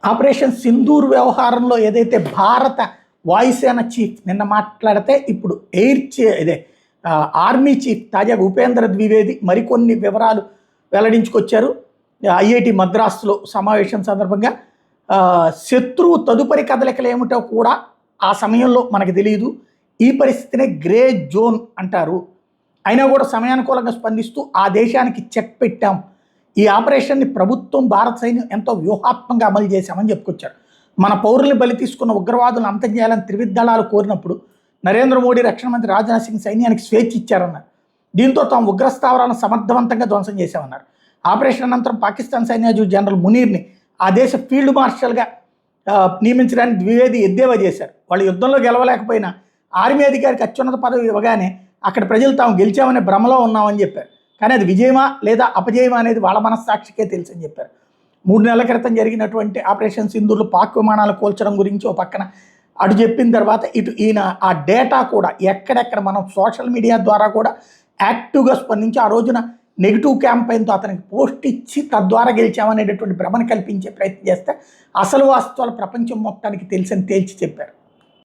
Operation Sindoor వ్యవహారంలో ఏదైతే భారత వాయుసేన చీఫ్ నిన్న మాట్లాడితే ఇప్పుడు ఇదే ఆర్మీ చీఫ్ తాజాగా ఉపేంద్ర ద్వివేది మరికొన్ని వివరాలు వెల్లడించుకొచ్చారు. ఐఐటి మద్రాసులో సమావేశం సందర్భంగా శత్రువు తదుపరి కదలికలు ఏమిటో కూడా ఆ సమయంలో మనకు తెలియదు. ఈ పరిస్థితినే గ్రే జోన్ అంటారు. అయినా కూడా సమయానుకూలంగా స్పందిస్తూ ఆ దేశానికి చెక్ పెట్టాం. ఈ ఆపరేషన్ని ప్రభుత్వం భారత సైన్యం ఎంతో వ్యూహాత్మకంగా అమలు చేశామని చెప్పుకొచ్చారు. మన పౌరుల్ని బలి తీసుకున్న ఉగ్రవాదులను అంతం చేయాలని త్రివిధ దళాలు కోరినప్పుడు నరేంద్ర మోడీ రక్షణ మంత్రి రాజ్నాథ్ సింగ్ సైన్యానికి స్వేచ్ఛ ఇచ్చారన్నారు. దీంతో తాము ఉగ్రస్థావరాలను సమర్థవంతంగా ధ్వంసం చేశామన్నారు. ఆపరేషన్ అనంతరం పాకిస్తాన్ సైన్యాధిపతి జనరల్ మునీర్ని ఆ దేశ ఫీల్డ్ మార్షల్గా నియమించడానికి ద్వివేది ఎద్దేవా చేశారు. వాళ్ళు యుద్ధంలో గెలవలేకపోయినా ఆర్మీ అధికారికి అత్యున్నత పదవి ఇవ్వగానే అక్కడ ప్రజలు తాము గెలిచామనే భ్రమలో ఉన్నామని చెప్పారు. కానీ అది విజయమా లేదా అపజయమా అనేది వాళ్ళ మనస్సాక్షికే తెలుసని చెప్పారు. 3 నెలల క్రితం జరిగినటువంటి ఆపరేషన్ సింధూర్లో పాక్ విమానాలు కూల్చడం గురించి ఓ పక్కన అటు చెప్పిన తర్వాత ఇటు ఈయన ఆ డేటా కూడా ఎక్కడెక్కడ మనం సోషల్ మీడియా ద్వారా కూడా యాక్టివ్గా స్పందించి ఆ రోజున నెగిటివ్ క్యాంపెయిన్తో అతనికి పోస్ట్ ఇచ్చి తద్వారా గెలిచామనేటటువంటి భ్రమను కల్పించే ప్రయత్నం చేస్తే అసలు వాస్తవాలు ప్రపంచం మొత్తానికి తెలుసని తేల్చి చెప్పారు.